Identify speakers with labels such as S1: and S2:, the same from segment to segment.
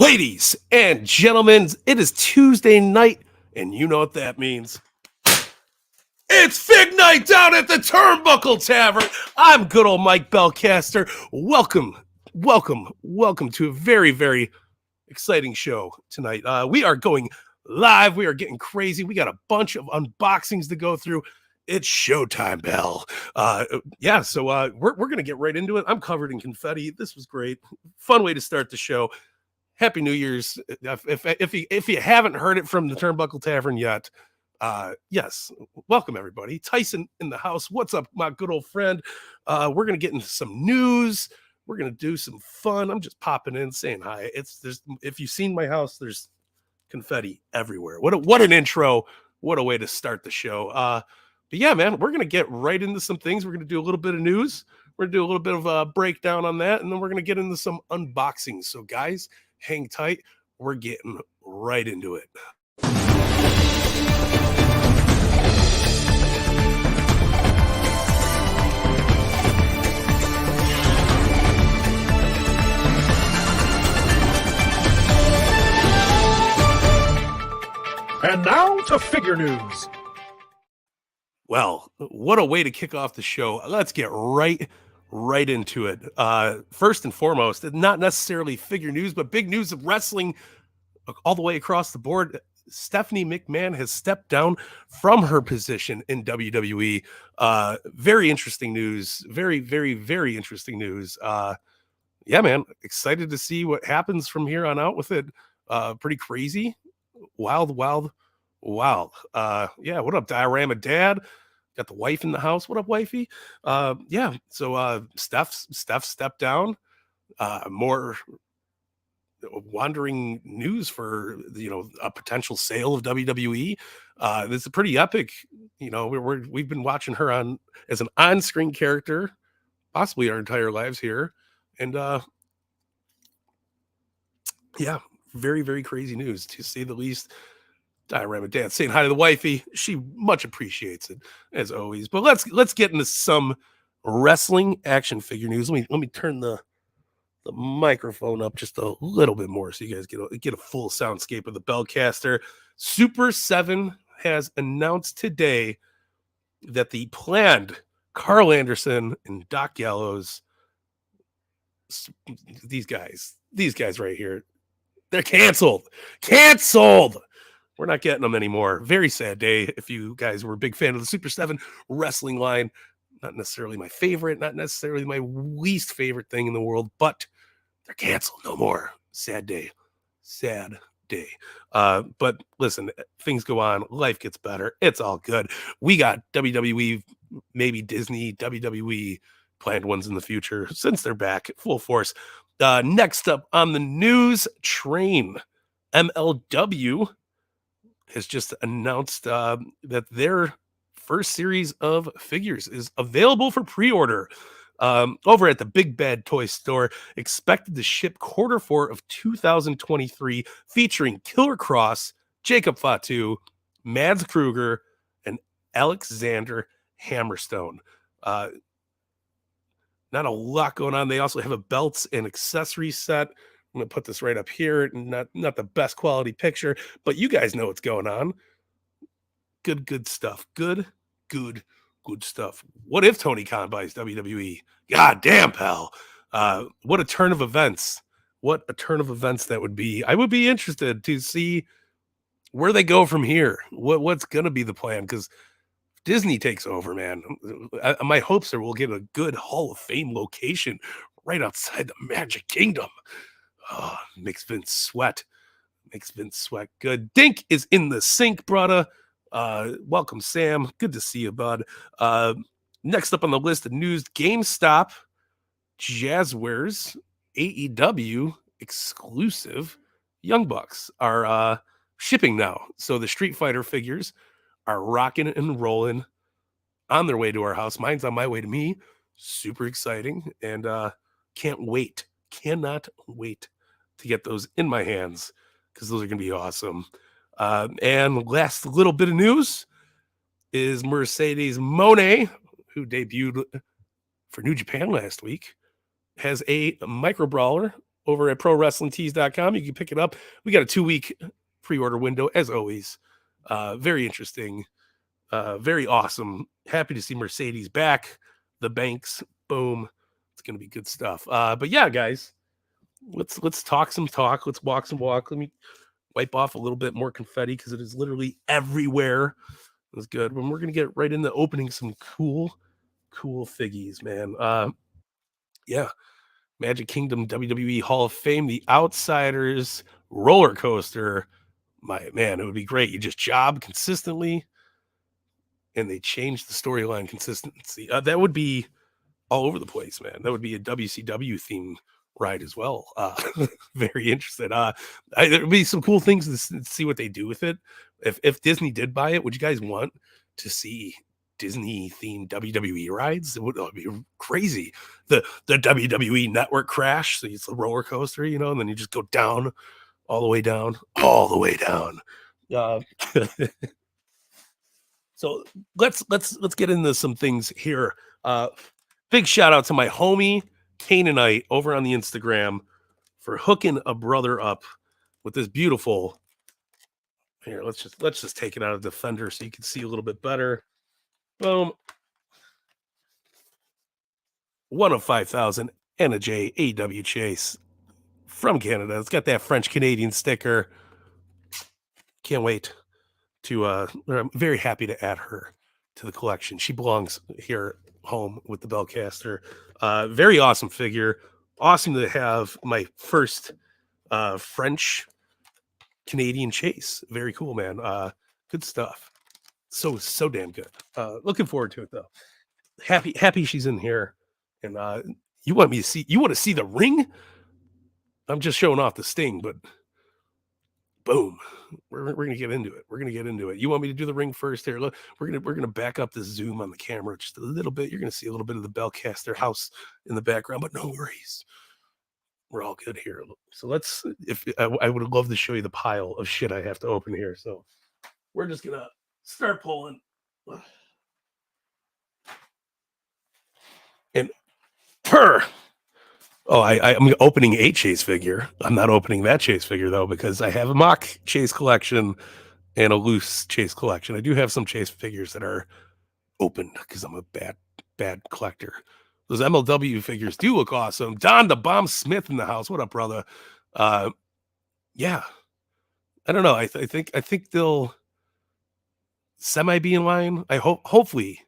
S1: Ladies and gentlemen, it is Tuesday night, and you know what that means. It's Fig Night down at the Turnbuckle Tavern. I'm good old Mike Bellcaster. Welcome to a very, very exciting show tonight. We are going live. We are getting crazy. We got a bunch of unboxings to go through. It's showtime, Bell. So we're going to get right into it. I'm covered in confetti. This was great. Fun way to start the show. Happy New Year's. If you haven't heard it from the Turnbuckle Tavern yet, yes, welcome everybody. Tyson in the house. What's up, my good old friend? We're going to get into some news. We're going to do some fun. I'm just popping in saying hi. If you've seen my house, there's confetti everywhere. What an intro. What a way to start the show. But yeah, man, we're going to get right into some things. We're going to do a little bit of news. We're going to do a little bit of a breakdown on that, and then we're going to get into some unboxings. So guys, hang tight. We're getting right into it.
S2: And now to figure news.
S1: Well, what a way to kick off the show. Let's get right into it. First and foremost, not necessarily figure news, but big news of wrestling all the way across the board. Stephanie McMahon has stepped down from her position in WWE. Very interesting news. Very, very, very interesting news. Yeah, man, excited to see what happens from here on out with it. Pretty crazy. Wild. Yeah, what up, Diorama Dad? Got the wife in the house. What up, wifey? Yeah, so Steph stepped down. More wandering news for a potential sale of WWE. This is pretty epic. We've been watching her as an on-screen character, possibly our entire lives here, and yeah, very, very crazy news to say the least. Diorama Dad saying hi to the wifey. She much appreciates it as always. But let's get into some wrestling action figure news. Let me turn the microphone up just a little bit more so you guys get a full soundscape of the Bellcaster. Super 7 has announced today that the planned Carl Anderson and Doc Gallows, these guys right here, they're canceled. We're not getting them anymore. Very sad day. If you guys were a big fan of the Super 7 wrestling line, not necessarily my favorite, not necessarily my least favorite thing in the world, but they're canceled. No more. Sad day. But listen, things go on. Life gets better. It's all good. We got WWE, maybe Disney, WWE planned ones in the future since they're back full force. Next up on the news train, MLW has just announced that their first series of figures is available for pre-order over at the Big Bad Toy Store, expected to ship Q4 of 2023, featuring Killer Cross, Jacob Fatu, Mads Kruger, and Alexander Hammerstone. Not a lot going on. They also have a belts and accessory set. I'm going to put this right up here. Not the best quality picture, but you guys know what's going on. Good stuff. Good stuff. What if Tony Khan buys WWE? God damn, pal. What a turn of events. What a turn of events that would be. I would be interested to see where they go from here. What's going to be the plan? Because Disney takes over, man. My hopes are we'll get a good Hall of Fame location right outside the Magic Kingdom. Oh, makes Vince sweat. Good. Dink is in the sink, brother. Welcome, Sam. Good to see you, bud. Next up on the list of news, GameStop, Jazware's AEW exclusive Young Bucks are shipping now. So the Street Fighter figures are rocking and rolling on their way to our house. Mine's on my way to me. Super exciting. And cannot wait to get those in my hands because those are going to be awesome. And last little bit of news is Mercedes Moné, who debuted for New Japan last week, has a micro brawler over at ProWrestlingTees.com. You can pick it up. We got a 2-week pre-order window, as always. Very interesting, very awesome. Happy to see Mercedes back. The Banks, boom. It's gonna be good stuff. But yeah, guys, let's talk some talk. Let's walk some walk. Let me wipe off a little bit more confetti because it is literally everywhere. It was good. When we're gonna get right into opening some cool figgies, man. Yeah. Magic Kingdom WWE Hall of Fame, The Outsiders roller coaster. My man, it would be great. You just job consistently, and they change the storyline consistency. That would be all over the place, man. That would be a WCW themed ride as well. Very interested. There would be some cool things to see what they do with it. If Disney did buy it, would you guys want to see Disney themed WWE rides? It would be crazy. The WWE network crash. So it's a roller coaster, and then you just go down, all the way down, all the way down. So let's get into some things here. Big shout out to my homie Canaanite over on the Instagram for hooking a brother up with this beautiful. Here, let's just take it out of Defender so you can see a little bit better. Boom. 1 of 5,000 and a J AW Chase from Canada. It's got that French Canadian sticker. Can't wait to I'm very happy to add her to the collection. She belongs here home with the Bellcaster. Very awesome figure. Awesome to have my first French Canadian Chase. Very cool, man. Good stuff. So damn good. Looking forward to it though. Happy she's in here. And you want to see the ring? I'm just showing off the Sting, but boom. We're gonna get into it. You want me to do the ring first here? Look, we're gonna back up the zoom on the camera just a little bit. You're gonna see a little bit of the Bellcaster house in the background, but no worries. We're all good here. So let's. If I would love to show you the pile of shit I have to open here. So we're just gonna start pulling. And I'm opening a Chase figure. I'm not opening that Chase figure though because I have a mock Chase collection and a loose Chase collection. I do have some Chase figures that are open because I'm a bad collector. Those MLW figures do look awesome. Don the Bomb Smith in the house. What up, brother? Yeah. I don't know. I think they'll semi be in line. Hopefully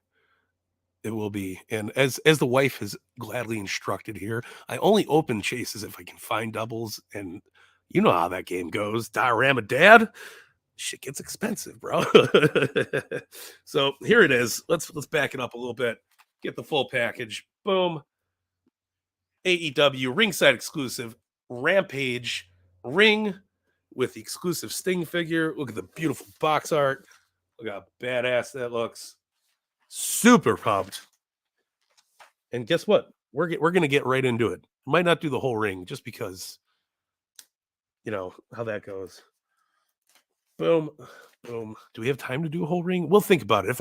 S1: it will be. And as the wife has gladly instructed here, I only open Chases if I can find doubles. And you know how that game goes. Diorama Dad. Shit gets expensive, bro. So here it is. Let's back it up a little bit. Get the full package. Boom. AEW Ringside Exclusive Rampage Ring with the exclusive Sting figure. Look at the beautiful box art. Look how badass that looks. Super pumped. And guess what? We're gonna get right into it. Might not do the whole ring just because you know how that goes. Boom, boom. Do we have time to do a whole ring? We'll think about it.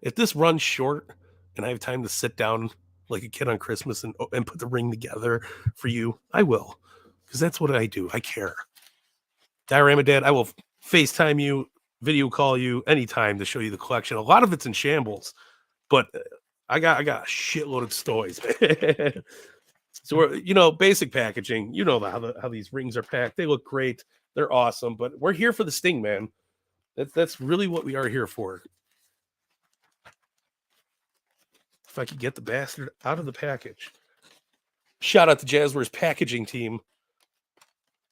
S1: If this runs short and I have time to sit down like a kid on Christmas and put the ring together for you, I will. Because that's what I do. I care. Diorama Dad, I will FaceTime you, video call you anytime to show you the collection. A lot of it's in shambles, but I got a shitload of toys. So we're, basic packaging. You know how these rings are packed. They look great. They're awesome, but we're here for the Sting, man. That's really what we are here for. If I could get the bastard out of the package. Shout out to Jazware's packaging team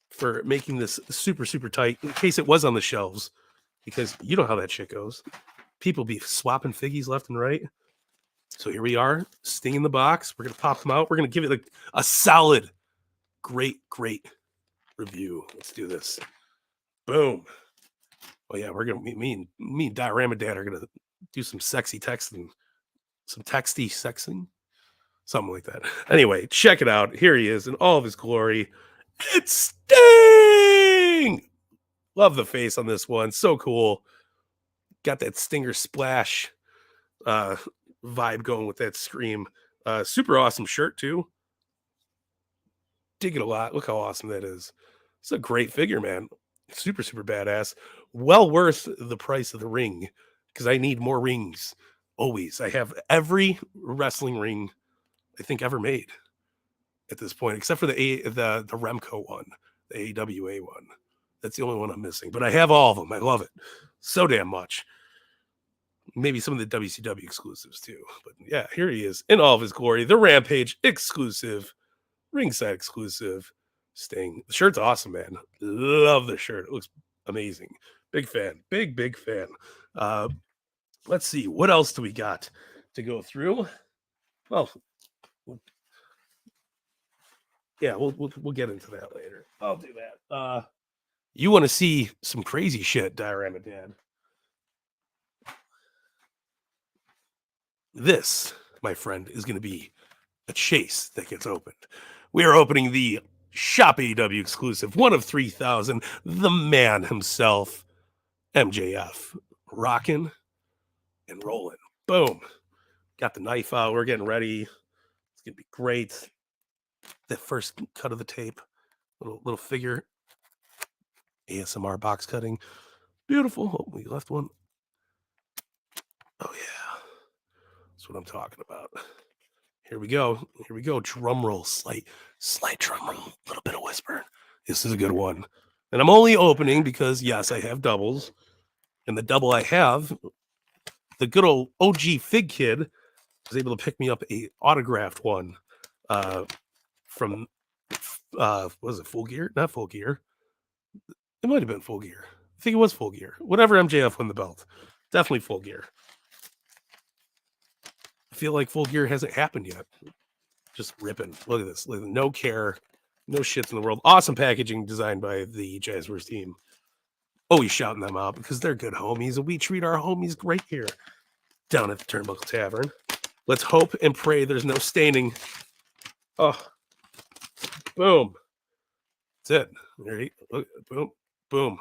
S1: for making this super, super tight in case it was on the shelves, because you know how that shit goes. People be swapping figgies left and right. So here we are, Sting in the box. We're going to pop them out. We're going to give it a solid, great review. Let's do this. Boom. Oh yeah, we're going to, me and Diorama Dad are going to do some sexy texting, some texty sexing, something like that. Anyway, check it out. Here he is in all of his glory. It's Sting! Love the face on this one. So cool. Got that Stinger splash vibe going with that scream. Super awesome shirt too. dig it a lot. Look how awesome that is. It's a great figure, man. Super, super badass. Well worth the price of the ring because I need more rings. Always. I have every wrestling ring I think ever made at this point, except for the Remco one, the AWA one. That's the only one I'm missing. But I have all of them. I love it so damn much. Maybe some of the WCW exclusives too. But yeah, here he is in all of his glory. The Rampage exclusive, Ringside exclusive Sting. The shirt's awesome, man. Love the shirt. It looks amazing. Big fan. Big fan. Let's see. What else do we got to go through? Well, yeah, we'll get into that later. I'll do that. You want to see some crazy shit, Diorama Dad? This, my friend, is going to be a chase that gets opened. We are opening the Shop AEW exclusive, one of 3,000. The man himself, MJF, rocking and rolling. Boom. Got the knife out. We're getting ready. It's going to be great. That first cut of the tape, little figure. ASMR box cutting. Beautiful. Oh, we left one. Oh, yeah. That's what I'm talking about. Here we go. Here we go. Drum roll. Slight drum roll. A little bit of whispering. This is a good one. And I'm only opening because, yes, I have doubles. And the double I have, the good old OG Fig Kid was able to pick me up a autographed one from, was it Full Gear? Not Full Gear. It might have been Full Gear. I think it was Full Gear. Whatever MJF won the belt. Definitely Full Gear. I feel like Full Gear hasn't happened yet. Just ripping. Look at this. No care. No shits in the world. Awesome packaging designed by the Jazware team. Always shouting them out because they're good homies. And we treat our homies right here down at the Turnbuckle Tavern. Let's hope and pray there's no staining. Oh. Boom. That's it. There you go. Boom. Boom.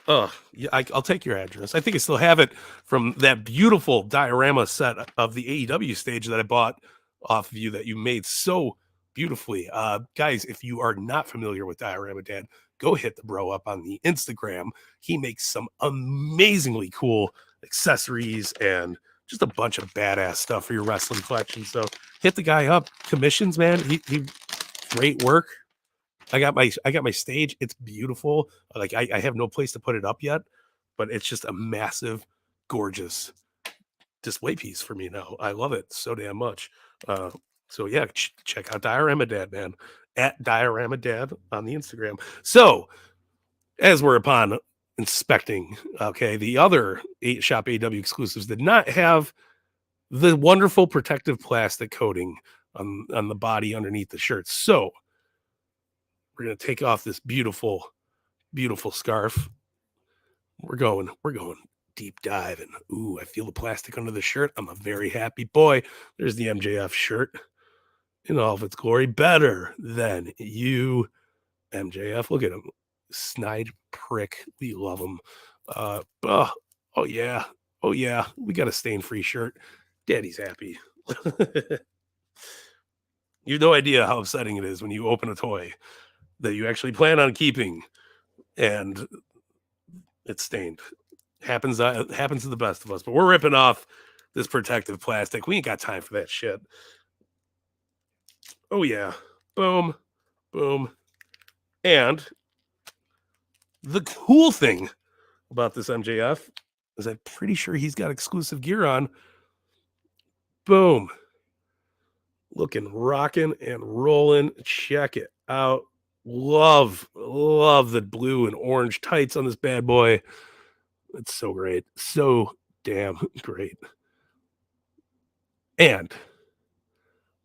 S1: Oh, yeah, I'll take your address. I think I still have it from that beautiful diorama set of the AEW stage that I bought off of you that you made so beautifully. Guys, if you are not familiar with Diorama Dad, go hit the bro up on the Instagram. He makes some amazingly cool accessories and just a bunch of badass stuff for your wrestling collection. So hit the guy up. Commissions, man. He great work. I got my stage. It's beautiful. Like I have no place to put it up yet, but it's just a massive, gorgeous display piece for me now. I love it so damn much. So yeah, check out Diorama Dad, man, at Diorama Dad on the Instagram. So as we're upon inspecting, okay, the other Shop AW exclusives did not have the wonderful protective plastic coating on the body underneath the shirt. So we're going to take off this beautiful, beautiful scarf. We're going deep diving. Ooh, I feel the plastic under the shirt. I'm a very happy boy. There's the MJF shirt in all of its glory. Better than you, MJF. Look at him. Snide prick. We love him. Oh, yeah. Oh, yeah. We got a stain-free shirt. Daddy's happy. You have no idea how upsetting it is when you open a toy that you actually plan on keeping and it's stained. Happens to the best of us, but we're ripping off this protective plastic. We ain't got time for that shit. Oh yeah. Boom. Boom. And the cool thing about this MJF is I'm pretty sure he's got exclusive gear on. Boom. Looking rocking and rolling. Check it out. Love the blue and orange tights on this bad boy. It's so great. So damn great. And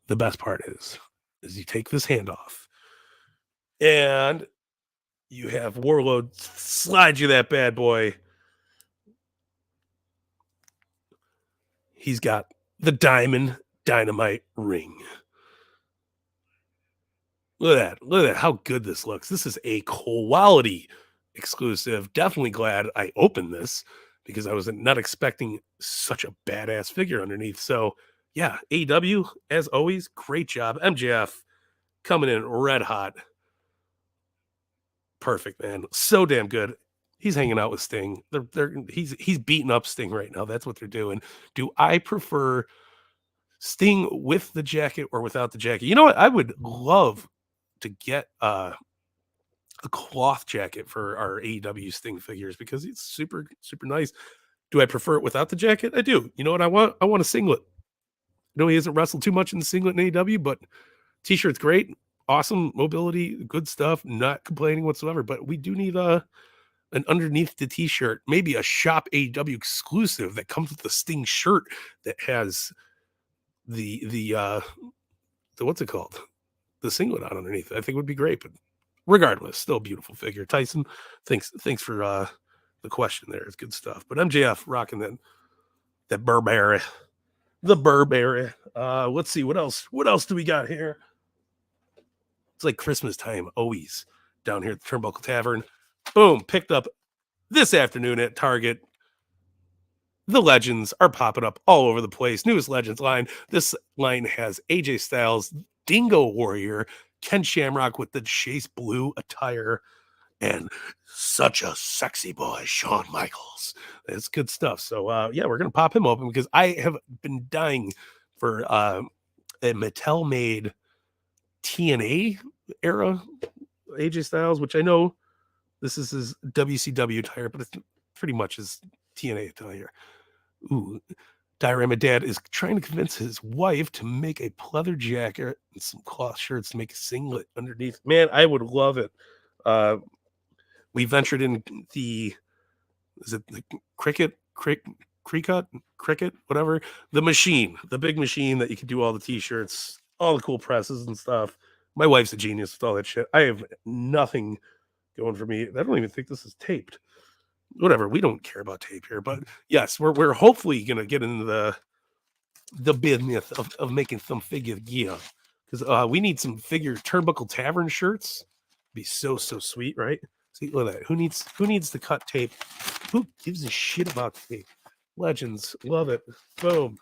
S1: the best part is you take this hand off and you have Warlord slide you that bad boy. He's got the Diamond Dynamite ring. Look at that. Look at that. How good this looks. This is a quality exclusive. Definitely glad I opened this because I was not expecting such a badass figure underneath. So, yeah, AEW, as always, great job. MJF, coming in red hot. Perfect, man. So damn good. He's hanging out with Sting. He's beating up Sting right now. That's what they're doing. Do I prefer Sting with the jacket or without the jacket? You know what? I would love to get a cloth jacket for our AEW Sting figures because it's super, super nice. Do I prefer it without the jacket? I do. You know what I want? I want a singlet. I know he hasn't wrestled too much in the singlet in AEW, but t-shirt's great. Awesome mobility, good stuff. Not complaining whatsoever, but we do need an underneath the t-shirt, maybe a shop AEW exclusive that comes with the Sting shirt that has the what's it called? The singlet on underneath. I think would be great, but regardless, still a beautiful figure. Tyson, thanks for the question there. It's good stuff. But MJF rocking that Burberry. The Burberry. Let's see what else. What else do we got here? It's like Christmas time always down here at the Turnbuckle Tavern. Boom, picked up this afternoon at Target. The legends are popping up all over the place. Newest Legends line. This line has AJ Styles, Dingo Warrior, Ken Shamrock with the Chase Blue attire, and such a sexy boy, Shawn Michaels. It's good stuff. So, yeah, we're going to pop him open because I have been dying for a Mattel-made TNA era AJ Styles, which I know this is his WCW attire, but it's pretty much his TNA attire. Ooh, Diorama Dad is trying to convince his wife to make a pleather jacket and some cloth shirts to make a singlet underneath. Man, I would love it. We ventured in is it the cricket, whatever, the machine, the big machine that you can do all the t-shirts, all the cool presses and stuff. My wife's a genius with all that shit. I have nothing going for me. I don't even think this is taped. Whatever, we don't care about tape here, but yes, we're hopefully gonna get into the business of making some figure gear because we need some figure Turnbuckle Tavern shirts. Be so sweet, right? See, look at that. Who needs to cut tape? Who gives a shit about tape? Legends, love it. Boom.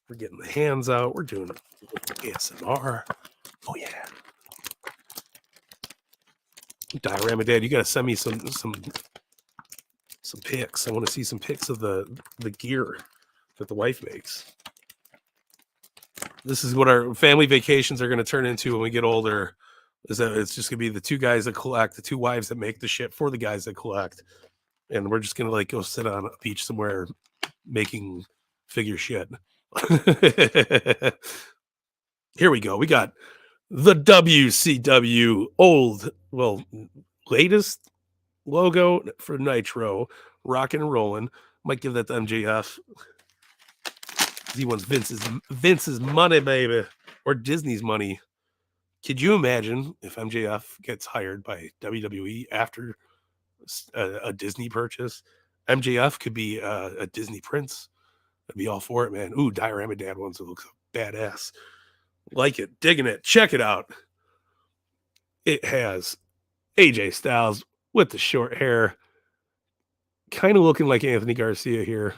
S1: We're getting the hands out. We're doing ASMR. Oh yeah. Diorama Dad, you gotta send me some pics. I want to see some pics of the gear that the wife makes. This is what our family vacations are going to turn into when we get older. Is that it's just going to be the two guys that collect, the two wives that make the shit for the guys that collect, and we're just going to like go sit on a beach somewhere making figure shit. Here we go. We got the WCW latest logo for Nitro, rocking and rolling. Might give that to MJF. He wants Vince's money, baby, or Disney's money. Could you imagine if MJF gets hired by WWE after a Disney purchase? MJF could be a Disney prince. I'd be all for it, man. Ooh, Diorama Dad ones that looks badass. Like it, digging it. Check it out. It has AJ Styles with the short hair, kind of looking like Anthony Garcia here.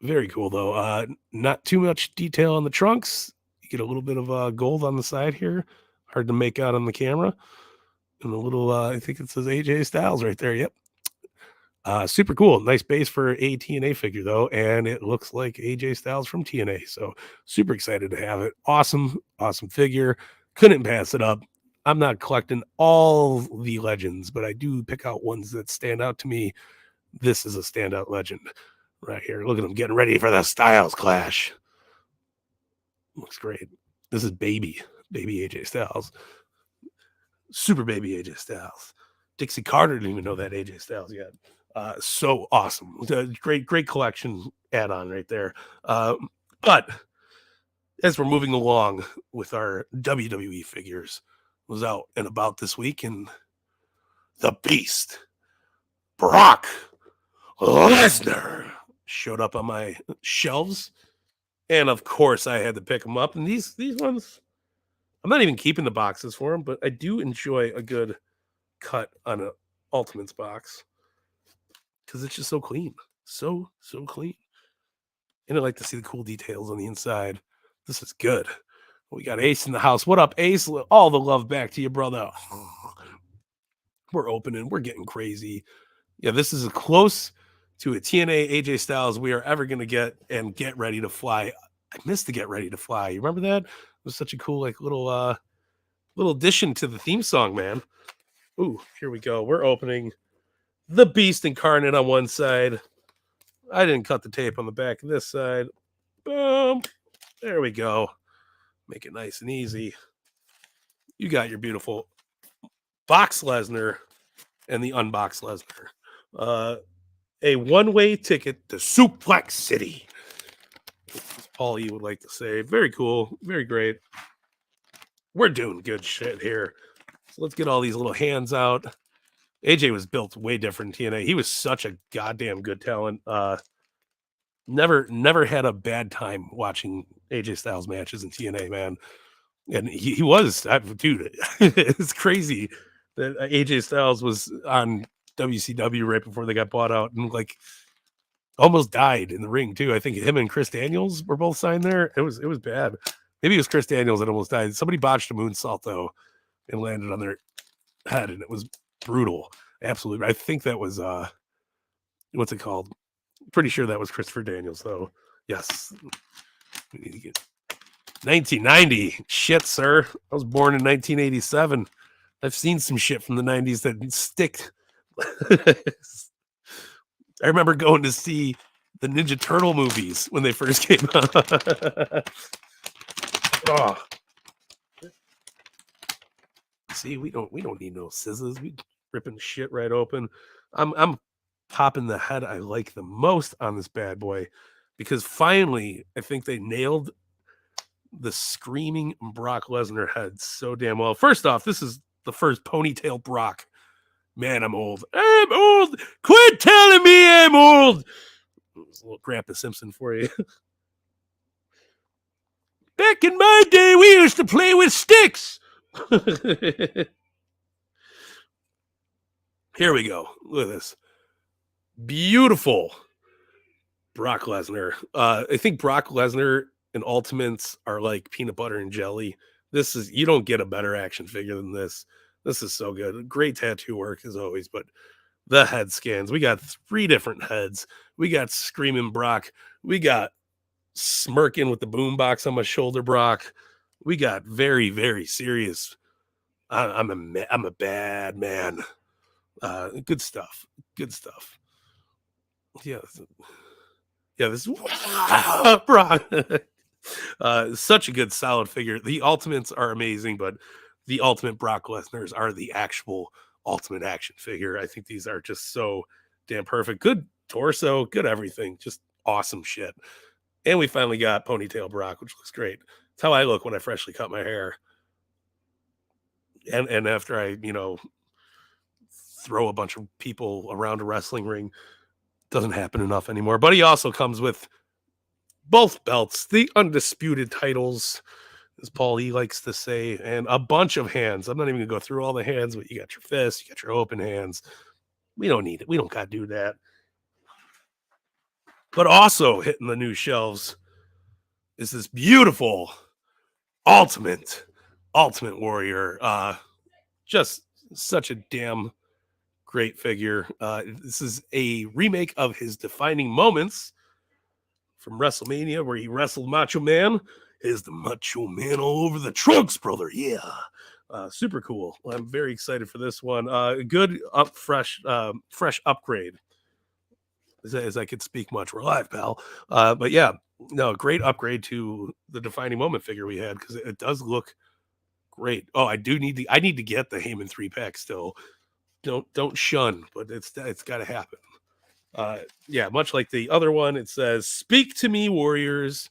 S1: Very cool, though. Not too much detail on the trunks. You get a little bit of gold on the side here. Hard to make out on the camera. And a little, I think it says AJ Styles right there. Yep. Super cool. Nice base for a TNA figure, though. And it looks like AJ Styles from TNA. So super excited to have it. Awesome figure. Couldn't pass it up. I'm not collecting all the legends, but I do pick out ones that stand out to me. This is a standout legend right here. Look at him getting ready for the Styles Clash. Looks great. This is baby AJ Styles. Super baby AJ Styles. Dixie Carter didn't even know that AJ Styles yet. So awesome. Great collection add-on right there. But as we're moving along with our WWE figures, was out and about this week, and the Beast, Brock Lesnar, showed up on my shelves. And of course, I had to pick them up. And these ones, I'm not even keeping the boxes for them, but I do enjoy a good cut on an Ultimates box because it's just so clean, so clean. And I like to see the cool details on the inside. This is good. We got Ace in the house. What up, Ace? All the love back to you, brother. We're opening. We're getting crazy. Yeah, this is as close to a TNA AJ Styles we are ever going to get, and Get Ready to Fly. I missed the Get Ready to Fly. You remember that? It was such a cool, like, little addition to the theme song, man. Ooh, here we go. We're opening the Beast Incarnate on one side. I didn't cut the tape on the back of this side. Boom. There we go. Make it nice and easy. You got your beautiful box Lesnar and the unboxed Lesnar. A one-way ticket to Suplex City. As Paulie would like to say. Very cool. Very great. We're doing good shit here. So let's get all these little hands out. AJ was built way different in TNA. He was such a goddamn good talent. Never had a bad time watching AJ Styles matches in TNA, man. And he was, dude, it's crazy that AJ Styles was on WCW right before they got bought out and like almost died in the ring too. I think him and Chris Daniels were both signed there. It was bad. Maybe it was Chris Daniels that almost died. Somebody botched a moonsault though and landed on their head, and it was brutal. Absolutely. I think that was what's it called? Pretty sure that was Christopher Daniels though. Yes. We need to get 1990. Shit, sir. I was born in 1987. I've seen some shit from the 90s that stick. I remember going to see the Ninja Turtle movies when they first came out. Oh. See, we don't need no scissors. We ripping shit right open. I'm popping the head I like the most on this bad boy because finally I think they nailed the screaming Brock Lesnar head so damn well. First off, this is the first ponytail Brock. Man, I'm old. I'm old. Quit telling me I'm old. It's a little Grandpa Simpson for you. Back in my day, we used to play with sticks. Here we go. Look at this. Beautiful Brock Lesnar. I think Brock Lesnar and Ultimates are like peanut butter and jelly. This is, you don't get a better action figure than this. This is so good. Great tattoo work as always, but the head scans. We got 3 different heads. We got Screaming Brock. We got smirking with the boombox on my shoulder Brock. We got very, very serious. I'm a bad man. Good stuff. Good stuff. Yeah. Yeah, this is Brock. Such a good solid figure. The Ultimates are amazing, but the Ultimate Brock Lesnar's are the actual Ultimate action figure. I think these are just so damn perfect. Good torso, good everything. Just awesome shit. And we finally got Ponytail Brock, which looks great. It's how I look when I freshly cut my hair. And after I, throw a bunch of people around a wrestling ring. Doesn't happen enough anymore. But he also comes with both belts, the undisputed titles, as Paul E likes to say, and a bunch of hands. I'm not even going to go through all the hands, but you got your fists, you got your open hands. We don't need it. We don't got to do that. But also hitting the new shelves is this beautiful Ultimate Warrior. Just such a damn great figure. This is a remake of his defining moments from WrestleMania, where he wrestled Macho Man. Is the Macho Man all over the trunks, brother? Yeah. Super cool. I'm very excited for this one. Good fresh upgrade. As I could speak much. We're live, pal. But yeah, no, great upgrade to the defining moment figure we had, because it does look great. Oh, I need to get the Heyman 3-pack still. Don't shun, but it's got to happen. Yeah, much like the other one, it says "Speak to me, warriors"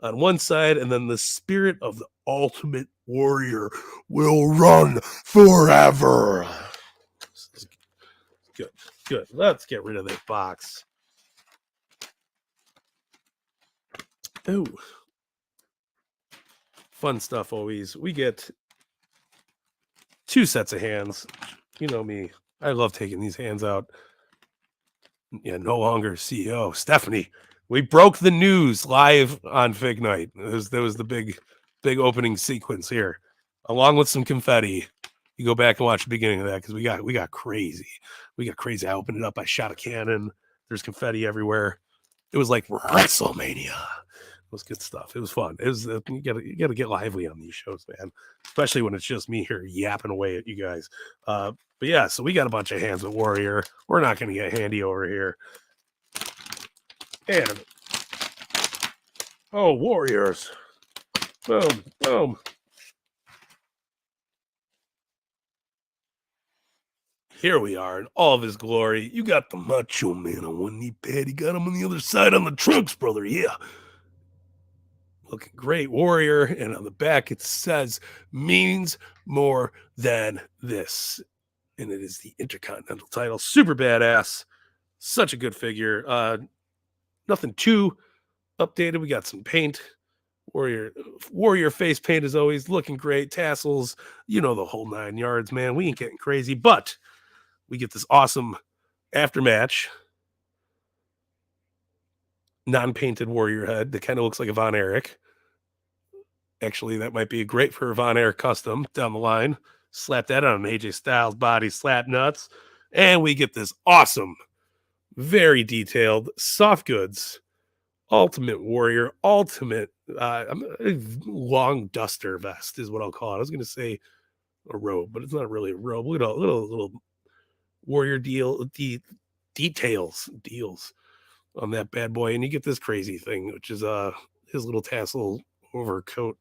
S1: on one side, and then the spirit of the Ultimate Warrior will run forever. Good. Let's get rid of that box. Ooh, fun stuff always. We get 2 sets of hands. You know me. I love taking these hands out. Yeah, no longer CEO. Stephanie, We broke the news live on Fig Night. There was the big opening sequence here, along with some confetti. You go back and watch the beginning of that because we got crazy. We got crazy. I opened it up. I shot a cannon. There's confetti everywhere. It was like WrestleMania. It was good stuff. It was fun. It was you gotta get lively on these shows, man. Especially when it's just me here yapping away at you guys. But yeah, so we got a bunch of hands with Warrior. We're not gonna get handy over here. And oh, Warriors. Boom, boom. Here we are in all of his glory. You got the Macho Man on one knee pad. You got him on the other side on the trunks, brother. Yeah. Looking great, Warrior. And on the back, it says, means more than this. And it is the Intercontinental title. Super badass. Such a good figure. Nothing too updated. We got some paint. Warrior face paint is always looking great. Tassels, you know, the whole 9 yards, man. We ain't getting crazy, but we get this awesome aftermatch non-painted Warrior head that kind of looks like a Von Erich. Actually, that might be great for a Von Erich custom down the line. Slap that on an AJ Styles body, slap nuts. And we get this awesome, very detailed, soft goods, Ultimate Warrior, ultimate long duster vest is what I'll call it. I was going to say a robe, but it's not really a robe. Look at all little Warrior deals on that bad boy. And you get this crazy thing, which is his little tassel overcoat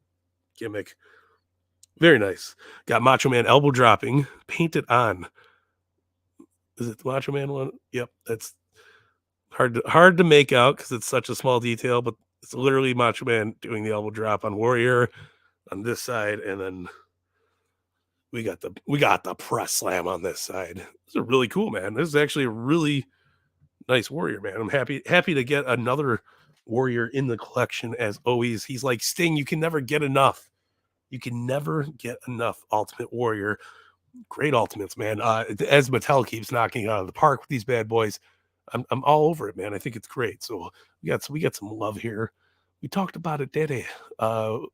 S1: gimmick. Very nice. Got Macho Man elbow dropping, painted on. Is it the Macho Man one? Yep, that's hard to make out because it's such a small detail, but it's literally Macho Man doing the elbow drop on Warrior on this side, and then we got the press slam on this side. This is really cool, man. This is actually a really nice Warrior, man. I'm happy to get another Warrior in the collection as always. He's like Sting. You can never get enough. You can never get enough Ultimate Warrior. Great Ultimates, man. As Mattel keeps knocking out of the park with these bad boys, I'm all over it, man. I think it's great. So we got some love here. We talked about it, Daddy. So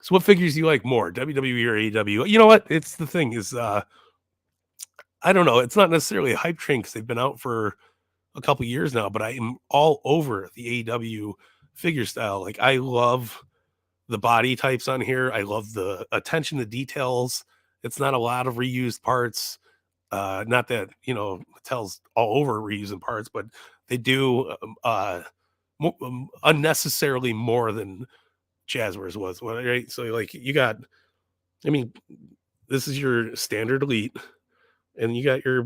S1: what figures do you like more, WWE or AEW? You know what? It's the thing is, I don't know. It's not necessarily a hype train because they've been out for a couple years now, but I am all over the AEW figure style. Like I love the body types on here. I love the attention to details. It's not a lot of reused parts. Not that, you know, Mattel's all over reusing parts, but they do unnecessarily more than Jazware's was, right? So like you got, I mean, this is your standard elite, and you got your,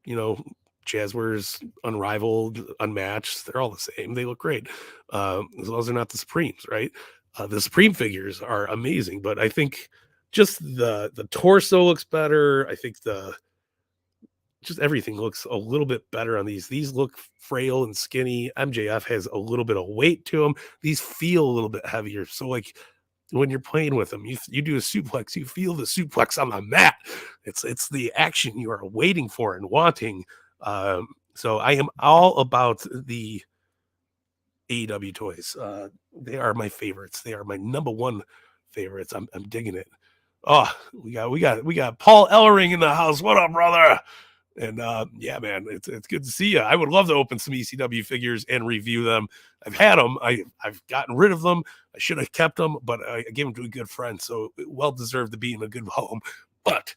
S1: you know, Jazware's unrivaled, unmatched. They're all the same. They look great. As long as they're not the Supremes, right? The Supreme figures are amazing, but I think just the torso looks better. I think just everything looks a little bit better on these. These look frail and skinny. MJF has a little bit of weight to them. These feel a little bit heavier. So like when you're playing with them, you do a suplex, you feel the suplex on the mat. It's the action you are waiting for and wanting. So I am all about the AEW toys. They are my favorites. They are my number one favorites. I'm digging it. Oh, we got Paul Ellering in the house. What up, brother? And yeah, man, it's good to see you. I would love to open some ECW figures and review them. I've had them. I've gotten rid of them. I should have kept them, but I gave them to a good friend, so well deserved to be in a good home. But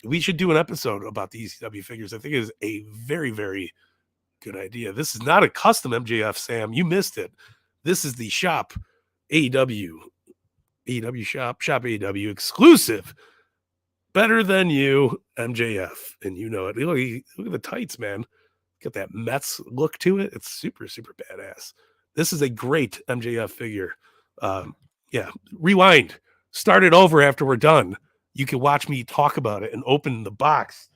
S1: we should do an episode about the ECW figures. I think it is a very, very good idea. This is not a custom MJF, Sam. You missed it. This is the shop AEW shop AEW exclusive. Better than you, MJF, and you know it. Look at the tights, man. Got that Mets look to it. It's super, super badass. This is a great MJF figure. Yeah, rewind. Start it over after we're done. You can watch me talk about it and open the box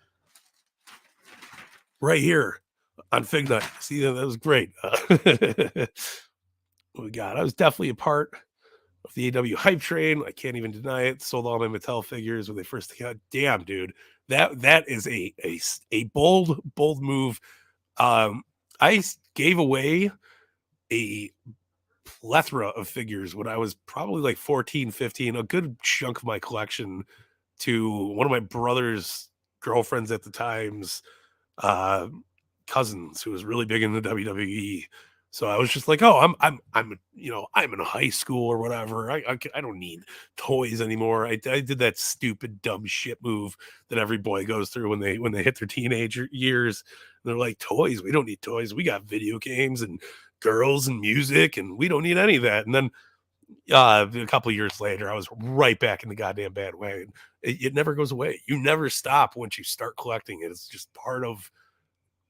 S1: right here on Fig Night. See, that was great. What we got? I was definitely a part of the AW hype train. I can't even deny it. Sold all my Mattel figures when they first came out. Damn, dude, that is a bold move. I gave away a plethora of figures when I was probably like 14, 15, a good chunk of my collection to one of my brother's girlfriends at the time's uh, cousins who was really big in the WWE. So I was just like, oh, I'm in high school or whatever. I don't need toys anymore. I did that stupid dumb shit move that every boy goes through when they hit their teenage years. They're like, toys. We don't need toys. We got video games and girls and music, and we don't need any of that. And then a couple of years later, I was right back in the goddamn bandwagon. It never goes away. You never stop once you start collecting it. It's just part of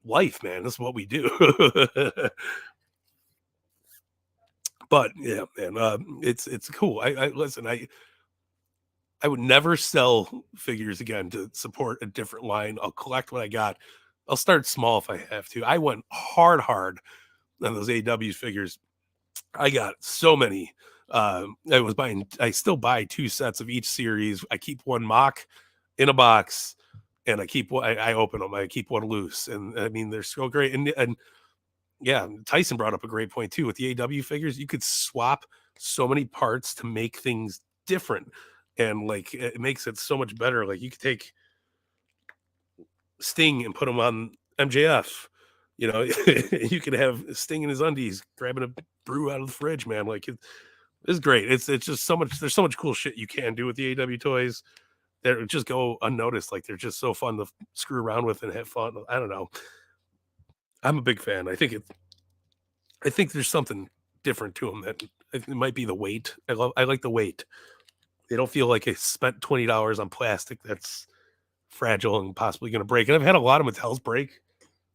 S1: life, man. That's what we do. But yeah, man, it's cool. I listen. I would never sell figures again to support a different line. I'll collect what I got. I'll start small if I have to. I went hard on those AW figures. I got so many. I still buy 2 sets of each series. I keep one mock in a box, and I open them. I keep one loose, and I mean they're so great. And yeah, Tyson brought up a great point too with the AW figures. You could swap so many parts to make things different, and like it makes it so much better. Like you could take Sting and put him on MJF. You know, you could have Sting in his undies grabbing a brew out of the fridge, man. Like it's great. It's just so much. There's so much cool shit you can do with the AW toys that just go unnoticed. Like they're just so fun to screw around with and have fun. I don't know. I'm a big fan. I think there's something different to them that it might be the weight. I like the weight. They don't feel like I spent $20 on plastic that's fragile and possibly going to break. And I've had a lot of Mattels break.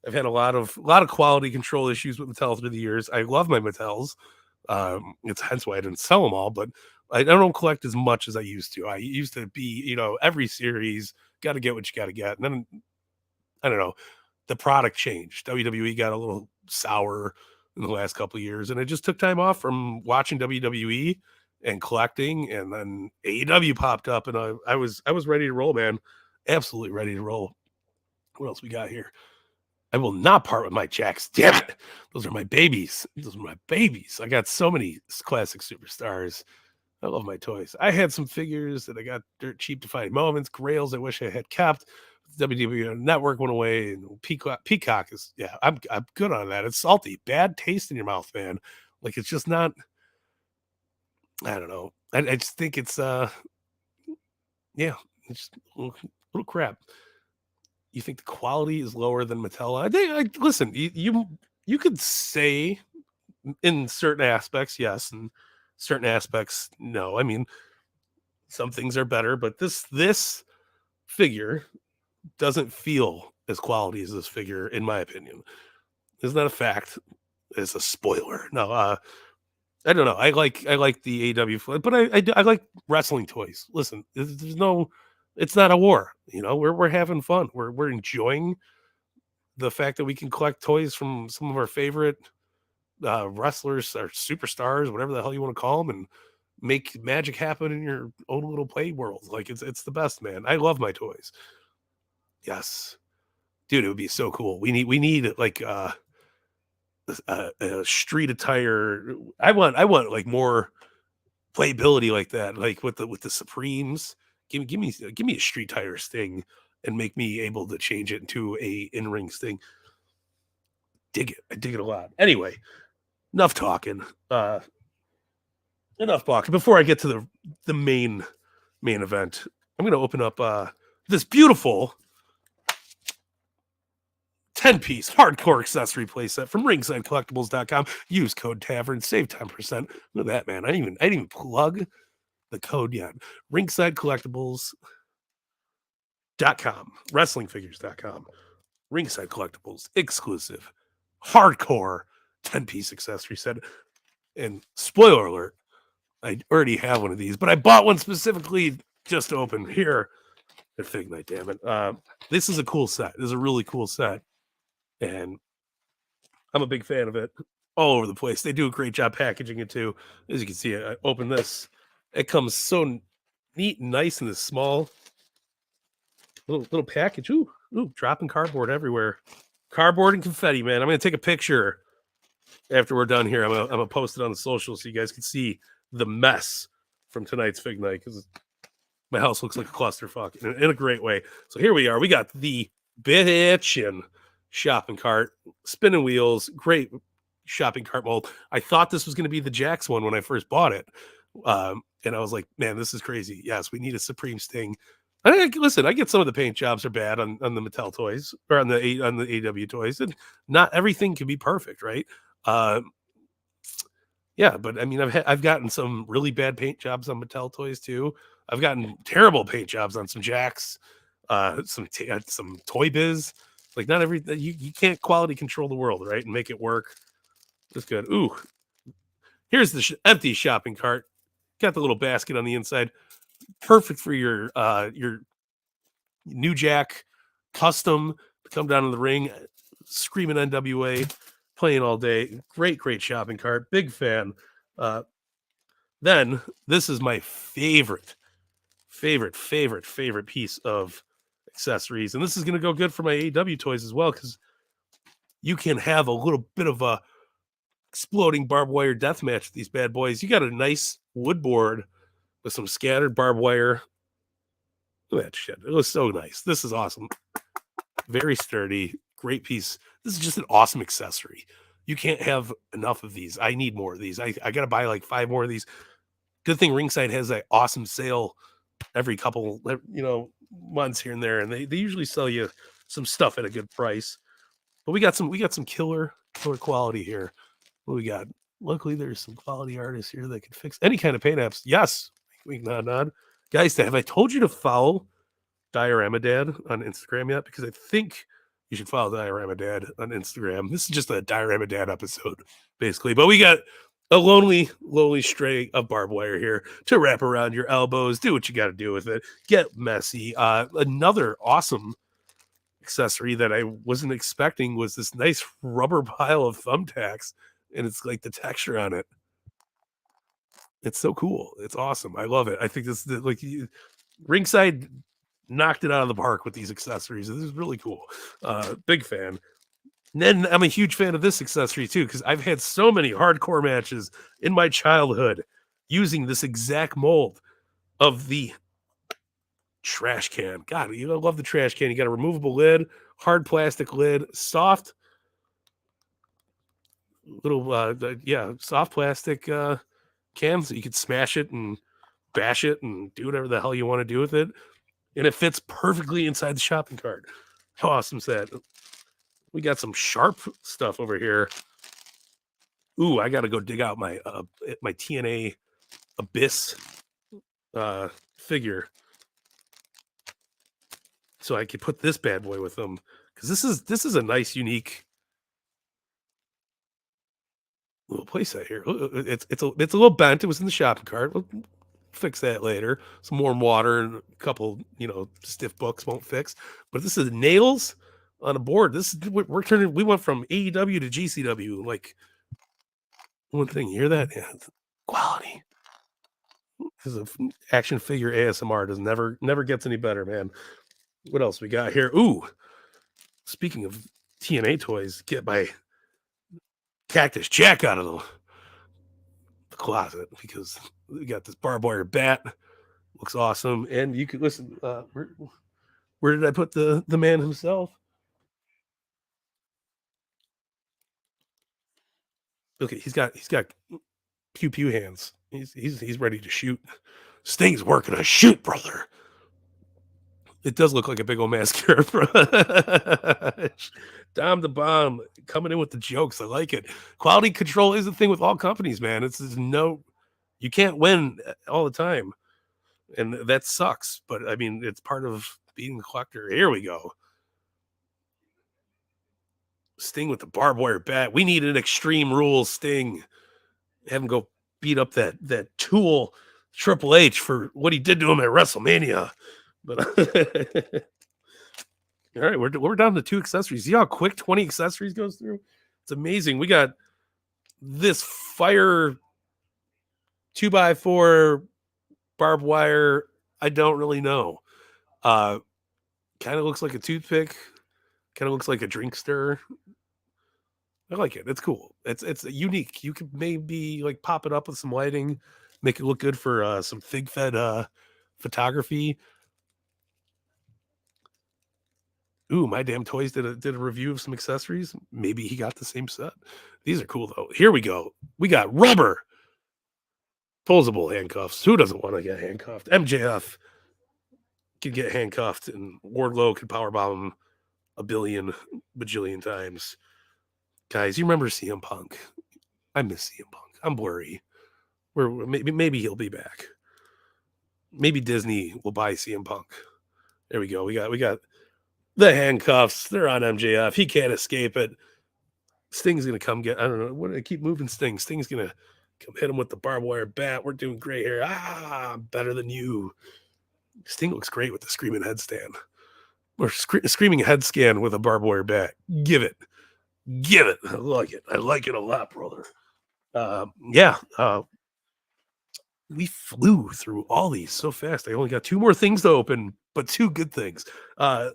S1: I've had a lot of quality control issues with Mattel through the years. I love my Mattels. It's hence why I didn't sell them all, but I don't collect as much as I used to. I used to be, every series, got to get what you got to get. And then, I don't know, the product changed. WWE got a little sour in the last couple of years, and I just took time off from watching WWE and collecting. And then AEW popped up, and I was ready to roll, man. Absolutely ready to roll. What else we got here? I will not part with my Jacks. Damn it. Those are my babies. Those are my babies. I got so many classic superstars. I love my toys. I had some figures that I got dirt cheap to find moments, grails I wish I had kept. WWE Network went away, and Peacock is, yeah, I'm good on that. It's salty, bad taste in your mouth, man. Like it's just not. I don't know. I just think it's yeah, it's just little crap. You think the quality is lower than Mattel? I think. Listen, you could say in certain aspects, yes, and certain aspects, no. I mean, some things are better, but this figure doesn't feel as quality as this figure, in my opinion. Isn't that a fact? It's a spoiler. No, I don't know. I like the AW, but I like wrestling toys. Listen, there's no, it's not a war. We're having fun. We're enjoying the fact that we can collect toys from some of our favorite wrestlers or superstars, whatever the hell you want to call them, and make magic happen in your own little play world. Like it's the best, man. I love my toys. Yes, dude, it would be so cool. We need like a street attire. I want like more playability like that, like with the Supremes. Give me a street tire Sting and make me able to change it into a in-ring Sting. Dig it. I dig it a lot. Anyway, enough talking. Enough talking. Before I get to the main event, I'm gonna open up this beautiful 10-piece hardcore accessory playset from ringsidecollectibles.com. Use code Tavern, save 10%. Look at that, man. I didn't even plug the code yet. Ringsidecollectibles.com, wrestlingfigures.com, Ringside Collectibles, exclusive, hardcore 10-piece accessory set. And spoiler alert, I already have one of these, but I bought one specifically just to open here at Fig Night, damn it. This is a cool set. This is a really cool set. And I'm a big fan of it all over the place. They do a great job packaging it too. As you can see, I open this. It comes so neat and nice in this small little package. Ooh, dropping cardboard everywhere. Cardboard and confetti, man. I'm going to take a picture after we're done here, I'm gonna post it on the social so you guys can see the mess from tonight's Fig Night, because my house looks like a clusterfuck in a great way. So here we are. We got the bitchin' shopping cart, spinning wheels, great shopping cart mold. I thought this was going to be the Jax one when I first bought it. And I was like, man, this is crazy. Yes, we need a Supreme Sting. Listen, I get some of the paint jobs are bad on the Mattel toys or on the AW toys, and not everything can be perfect, right? Yeah, but I mean, I've gotten some really bad paint jobs on Mattel toys too. I've gotten terrible paint jobs on some Jacks, some Toy Biz. Like, not every you can't quality control the world, right, and make it work. That's good. Ooh, here's the empty shopping cart. Got the little basket on the inside. Perfect for your New Jack custom. Come down to the ring, screaming NWA, playing all day. Great shopping cart. Big fan. Then this is my favorite piece of accessories, and this is going to go good for my AEW toys as well, because you can have a little bit of a exploding barbed wire death match with these bad boys. You got a nice wood board with some scattered barbed wire. Look at that shit. It was so nice. This is awesome. Very sturdy. Great piece. This is just an awesome accessory. You can't have enough of these. I need more of these. I got to buy like 5 more of these. Good thing Ringside has that awesome sale every couple, months here and there, and they usually sell you some stuff at a good price. But we got some killer quality here. What we got? Luckily, there's some quality artists here that can fix any kind of paint apps. Yes, we nod. Guys, have I told you to follow Diorama Dad on Instagram yet? Because I think you should follow Diorama Dad on Instagram. This is just a Diorama Dad episode, basically. But we got a lonely stray of barbed wire here to wrap around your elbows. Do what you got to do with it. Get messy. Another awesome accessory that I wasn't expecting was this nice rubber pile of thumbtacks, and it's like the texture on it. It's so cool. It's awesome. I love it. I think this like Ringside knocked it out of the park with these accessories. This is really cool. Big fan. And then I'm a huge fan of this accessory too, because I've had so many hardcore matches in my childhood using this exact mold of the trash can. God, you love the trash can. You got a removable lid, hard plastic lid, soft little soft plastic cans that you could smash it and bash it and do whatever the hell you want to do with it. And it fits perfectly inside the shopping cart. How awesome is that? We got some sharp stuff over here. Ooh, I got to go dig out my TNA Abyss figure, so I could put this bad boy with them, because this is a nice, unique little playset here. It's a little bent. It was in the shopping cart. We'll fix that later. Some warm water and a couple, stiff books won't fix. But this is nails on a board. This is we're turning. We went from AEW to GCW. Like, one thing. You hear that? Yeah, quality. Because of action figure ASMR does never gets any better, man. What else we got here? Ooh, speaking of TNA toys, get my Cactus Jack out of the closet, because we got this barbed wire bat. Looks awesome. And you could listen. Where did I put the man himself? Okay, he's got pew pew hands. He's ready to shoot. Sting's working a shoot, brother. It does look like a big old mascara. Dom the Bomb coming in with the jokes. I like it. Quality control is the thing with all companies, man. You can't win all the time, and that sucks. But I mean, it's part of being a collector. Here we go. Sting with the barbed wire bat. We need an Extreme Rules Sting. Have him go beat up that tool Triple H for what he did to him at WrestleMania. But all right, we're down to 2 accessories. See how quick 20 accessories goes through? It's amazing. We got this fire 2x4 barbed wire. I don't really know. Kind of looks like a toothpick. Kind of looks like a drink stir. I like it. It's cool. It's unique. You could maybe like pop it up with some lighting, make it look good for some fig fed photography. Ooh, my damn toys did a review of some accessories. Maybe he got the same set. These are cool though. Here we go. We got rubber posable handcuffs. Who doesn't want to get handcuffed? MJF can get handcuffed, and Wardlow could powerbomb him a billion bajillion times. Guys, you remember CM Punk? I miss CM Punk. I'm blurry. Maybe he'll be back. Maybe Disney will buy CM Punk. There we go. We got the handcuffs. They're on MJF. He can't escape it. Sting's gonna come get. I don't know. What do I keep moving? Sting's gonna come hit him with the barbed wire bat. We're doing great here. Better than you. Sting looks great with the screaming headstand. Or screaming head scan with a barbed wire bat. Give it. I like it. I like it a lot, brother. We flew through all these so fast. I only got 2 more things to open, but 2 good things.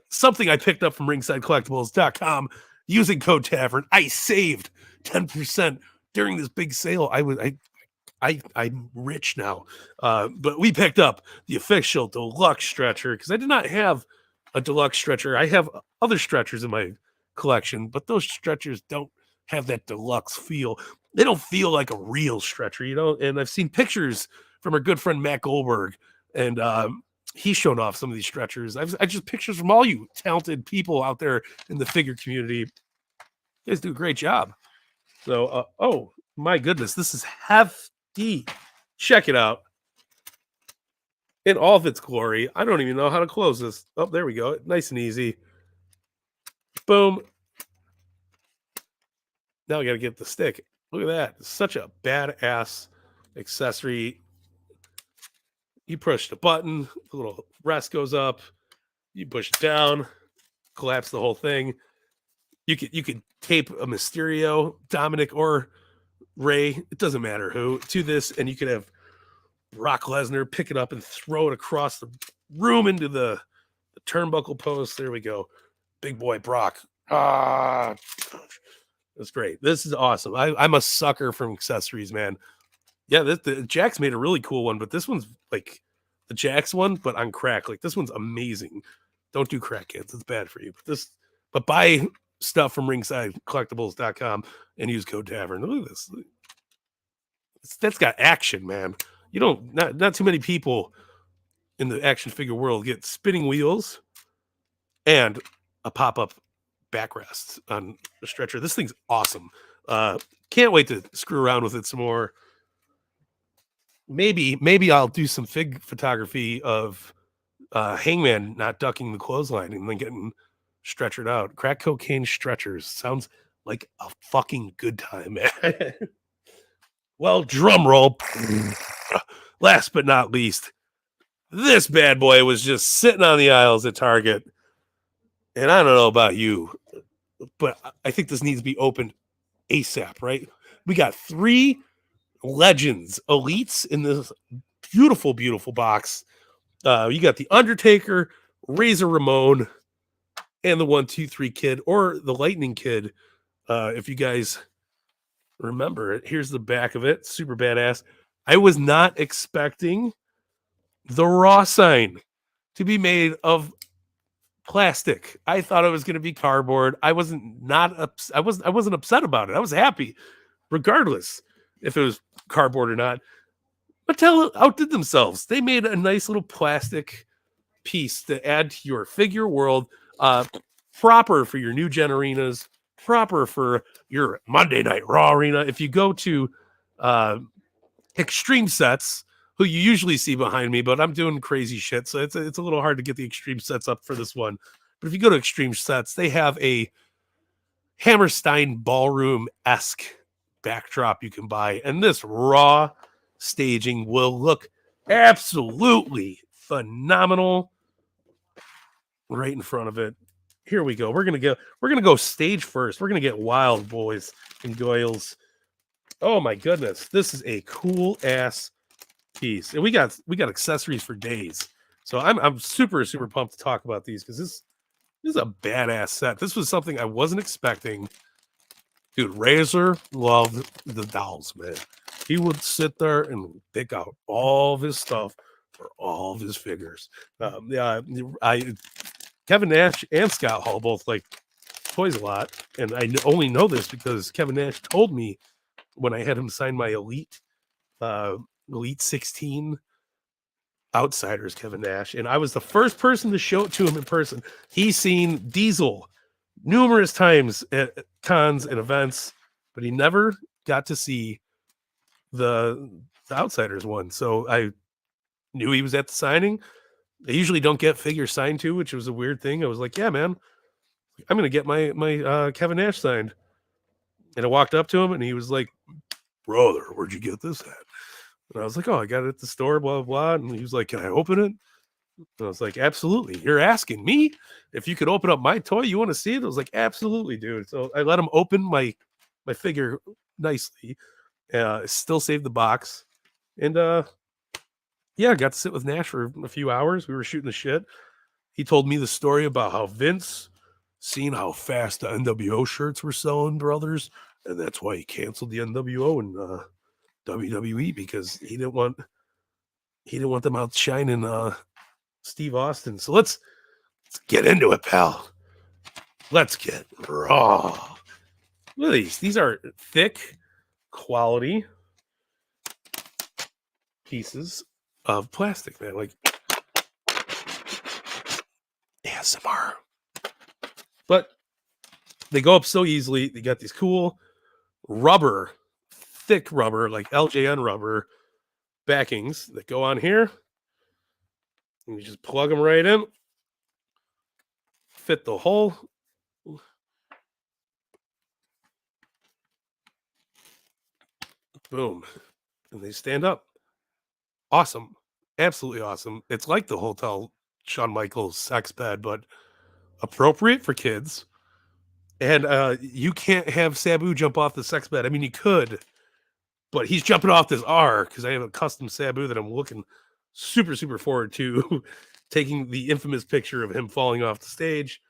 S1: Something I picked up from ringsidecollectibles.com using code Tavern. I saved 10% during this big sale. I'm rich now. But we picked up the official deluxe stretcher because I did not have a deluxe stretcher. I have other stretchers in my collection, but those stretchers don't have that deluxe feel. They don't feel like a real stretcher, you know. And I've seen pictures from our good friend Matt Goldberg, and he's shown off some of these stretchers. I just pictures from all you talented people out there in the figure community. You guys do a great job. So, oh my goodness, this is hefty. Check it out in all of its glory. I don't even know how to close this. Oh, there we go. Nice and easy. Boom. Now I got to get the stick. Look at that. Such a badass accessory. You push the button, the little rest goes up. You push it down, collapse the whole thing. You could tape a Mysterio, Dominic, or Ray, it doesn't matter who, to this, and you could have Brock Lesnar pick it up and throw it across the room into the turnbuckle post. There we go. Big boy Brock. That's great. This is awesome. I'm a sucker for accessories, man. Yeah, the Jax made a really cool one, but this one's like the Jax one, but on crack. Like this one's amazing. Don't do crack, kids. It's bad for you. But buy stuff from ringsidecollectibles.com and use code Tavern. Look at this. That's got action, man. You don't not too many people in the action figure world get spinning wheels and a pop-up backrest on a stretcher. This thing's awesome. Can't wait to screw around with it some more. Maybe I'll do some fig photography of Hangman not ducking the clothesline and then getting stretchered out. Crack cocaine stretchers sounds like a fucking good time, man. Well, drum roll. Last but not least, this bad boy was just sitting on the aisles at Target. And I don't know about you, but I think this needs to be opened ASAP, right? We got 3 legends, elites in this beautiful, beautiful box. You got the Undertaker, Razor Ramon, and the 1-2-3 Kid, or the Lightning Kid. If you guys remember it, here's the back of it. Super badass. I was not expecting the Raw sign to be made of plastic. I thought it was going to be cardboard. I wasn't upset about it. I was happy, regardless if it was cardboard or not. Mattel outdid themselves. They made a nice little plastic piece to add to your figure world, proper for your new gen arenas, proper for your Monday Night Raw arena. If you go to Extreme Sets, who you usually see behind me, but I'm doing crazy shit, so it's a little hard to get the Extreme Sets up for this one. But if you go to Extreme Sets, they have a Hammerstein Ballroom-esque backdrop you can buy, and this Raw staging will look absolutely phenomenal right in front of it. Here we go. We're gonna go stage first. We're gonna get wild, boys and girls. Oh my goodness, this is a cool ass piece, and we got accessories for days. So I'm super pumped to talk about these because this is a badass set. This was something I wasn't expecting. Dude, Razor loved the dolls, man. He would sit there and pick out all of his stuff for all of his figures. Kevin Nash and Scott Hall both like toys a lot, and I only know this because Kevin Nash told me when I had him sign my Elite 16 Outsiders, Kevin Nash, and I was the first person to show it to him in person. He's seen Diesel numerous times at cons and events, but he never got to see the Outsiders one. So I knew he was at the signing. I usually don't get figures signed to, which was a weird thing. I was like, yeah, man, I'm gonna get my Kevin Nash signed. And I walked up to him and he was like, brother, where'd you get this at? And I was like, oh, I got it at the store, blah, blah, blah. And he was like, can I open it? And I was like, absolutely. You're asking me if you could open up my toy. You want to see it? I was like, absolutely, dude. So I let him open my figure nicely. Still saved the box. And yeah, I got to sit with Nash for a few hours. We were shooting the shit. He told me the story about how Vince seen how fast the NWO shirts were selling, brothers. And that's why he canceled the NWO and WWE, because he didn't want them outshining Steve Austin. So let's get into it, pal. Let's get raw. Look at these. These are thick, quality pieces of plastic, man. Like ASMR. But they go up so easily. They got these cool rubber, thick rubber, like LJN rubber backings that go on here. And you just plug them right in. Fit the hole. Boom. And they stand up. Awesome. Absolutely awesome. It's like the Hotel Shawn Michaels sex bed, but appropriate for kids. And you can't have Sabu jump off the sex bed. I mean, you could, but he's jumping off this R because I have a custom Sabu that I'm looking super, super forward to taking the infamous picture of him falling off the stage.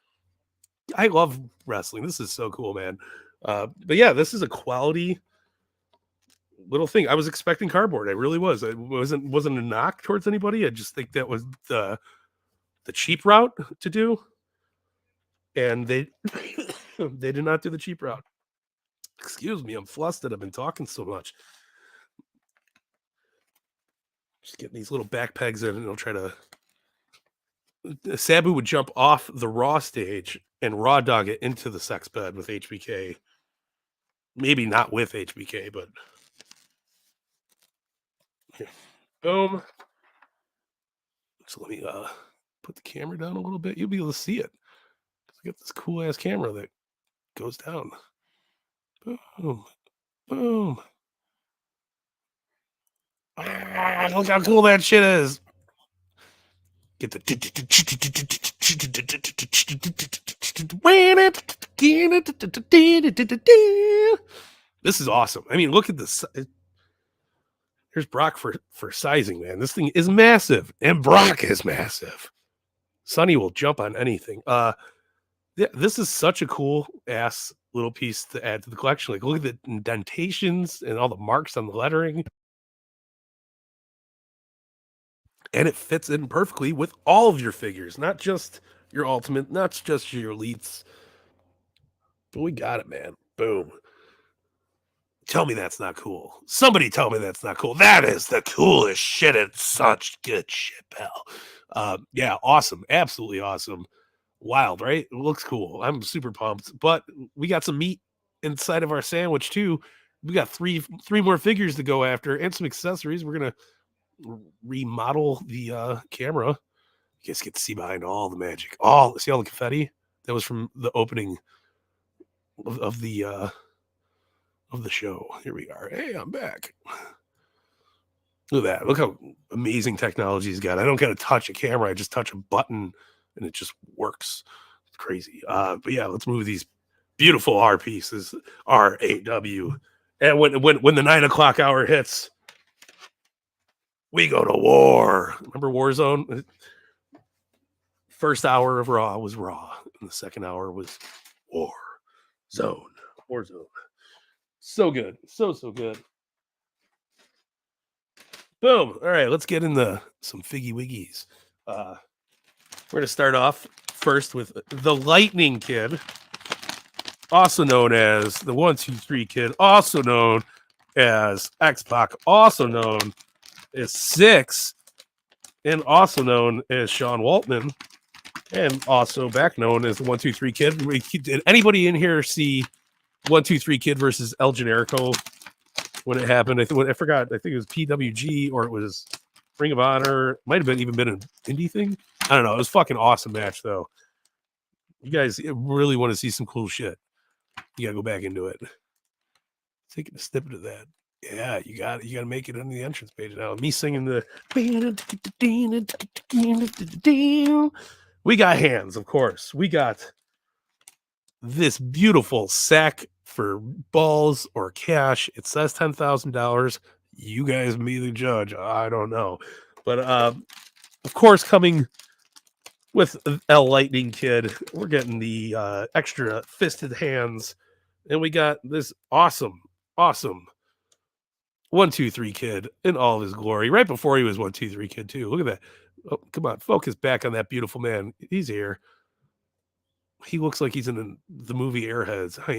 S1: I love wrestling. This is so cool, man. But yeah, this is a quality little thing. I was expecting cardboard. I really was. It wasn't a knock towards anybody. I just think that was the cheap route to do. And they they did not do the cheap route. Excuse me, I'm flustered. I've been talking so much. Just getting these little back pegs in, and I'll try to. Sabu would jump off the Raw stage and raw dog it into the sex bed with HBK. Maybe not with HBK, but here. Boom. So let me put the camera down a little bit. You'll be able to see it. I got this cool ass camera that goes down. Boom. Boom. Ah, look how cool that shit is. Get the this is awesome. I mean, look at this. Here's Brock for sizing, man. This thing is massive, and Brock is massive. Sonny will jump on anything. Yeah, this is such a cool ass little piece to add to the collection. Like, look at the indentations and all the marks on the lettering. And it fits in perfectly with all of your figures, not just your Ultimate, not just your Elites. But we got it, man. Boom. Tell me that's not cool. Somebody tell me that's not cool. That is the coolest shit. It's such good shit, pal. Yeah, awesome. Absolutely awesome. Wild, right? It looks cool. I'm super pumped. But we got some meat inside of our sandwich too. We got three more figures to go after and some accessories. We're gonna remodel the camera. You guys get to see behind all the magic. See all the confetti that was from the opening of the show. Here we are. Hey, I'm back. Look at that. Look how amazing technology he's got. I don't got to touch a camera. I just touch a button and it just works. It's crazy. But yeah, let's move these beautiful R pieces. RAW. And when the 9 o'clock hour hits, we go to war. Remember Warzone? First hour of Raw was Raw, and the second hour was War Zone. So good. So good. Boom. All right, let's get into some figgy wiggies. We're going to start off first with the Lightning Kid, also known as the 123 Kid, also known as X-Pac, also known as Six, and also known as Sean Waltman, and also back known as the 123 Kid. Did anybody in here see 123 Kid versus El Generico when it happened? I forgot. I think it was PWG or it was Ring of Honor. Might have even been an indie thing. I don't know. It was a fucking awesome match though. You guys really want to see some cool shit, you gotta go back into it. Taking a snippet of that. Yeah, you got to make it on the entrance page now. Me singing the. We got hands, of course. We got this beautiful sack for balls or cash. It says $10,000. You guys be the judge. I don't know, but of course, coming with El Lightning Kid, we're getting the extra fisted hands, and we got this awesome 123 Kid in all of his glory. Right before he was 123 Kid too. Look at that. Oh, come on, focus back on that beautiful man. He's here. He looks like he's in the movie Airheads. I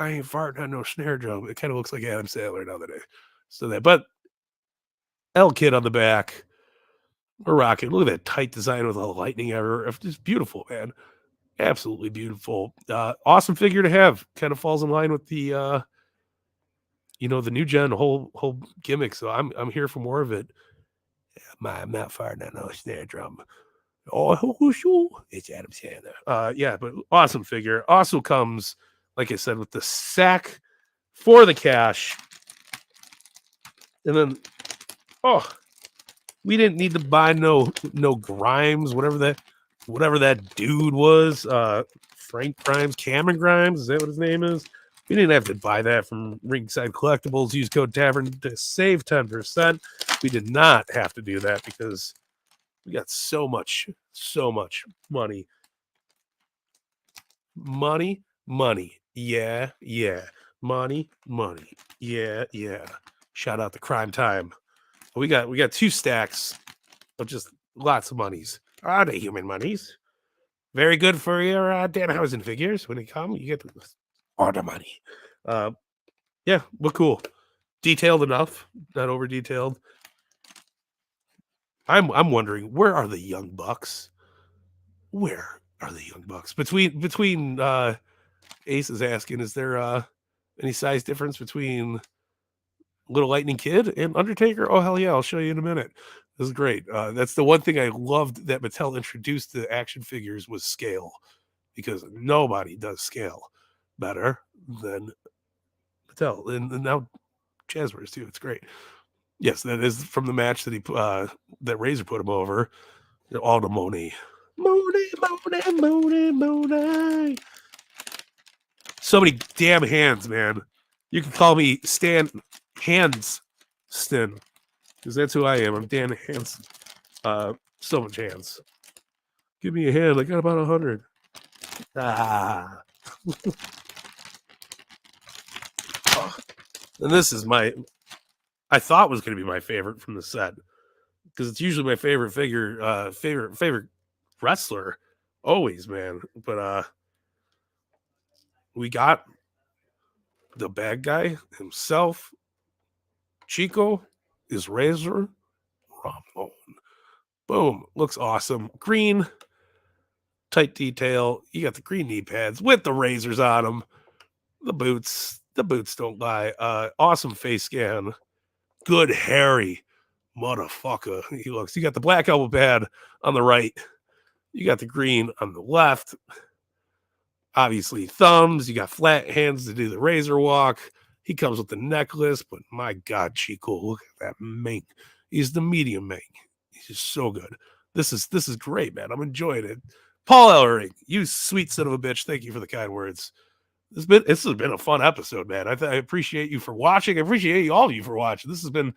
S1: ain't farting on no snare drum. It kind of looks like Adam Sandler now that I so that. But L Kid on the back. We're rocking. Look at that tight design with all the lightning ever. It's beautiful, man. Absolutely beautiful. Awesome figure to have. Kind of falls in line with the the new gen whole gimmick. So I'm here for more of it. I'm not farting on no snare drum. Oh, it's Adam Sandler. Yeah, but awesome figure. Also comes, like I said, with the sack for the cash. And then, we didn't need to buy no Grimes, whatever that dude was. Frank Grimes, Cameron Grimes, is that what his name is? We didn't have to buy that from Ringside Collectibles. Use code Tavern to save 10%. We did not have to do that because we got so much money. Money. Yeah. Money. Yeah. Shout out to Crime Time. We got 2 stacks of just lots of monies. Are they human monies? Very good for your Danhausen figures. When they come, you get all the money. Yeah, but cool. Detailed enough, not over detailed. I'm wondering, where are the Young Bucks? Where are the Young Bucks? Between Ace is asking, is there any size difference between Little Lightning Kid and Undertaker? Oh hell yeah, I'll show you in a minute. This is great. That's the one thing I loved that Mattel introduced to action figures was scale, because nobody does scale better than Mattel, and now Jazware too. It's great. Yes, that is from the match that that Razor put him over. All the money. So many damn hands, man. You can call me Stan Hanston, because that's who I am. I'm Dan Hansen. So much hands. Give me a hand. I got about 100. Ah. And this is I thought was going to be my favorite from the set, because it's usually my favorite figure, favorite wrestler, always, man. But we got the bad guy himself. Chico is Razor Ramon. Boom, looks awesome. Green, tight detail. You got the green knee pads with the razors on them. The boots don't lie. Awesome face scan. Good hairy motherfucker. He looks. You got the black elbow pad on the right. You got the green on the left. Obviously thumbs. You got flat hands to do the razor walk. He comes with the necklace, but my God, Chico, look at that mink. He's the medium mink. He's just so good. This is great, man. I'm enjoying it. Paul Ellering, you sweet son of a bitch. Thank you for the kind words. This has been a fun episode, man. I appreciate you for watching. I appreciate all of you for watching. This has been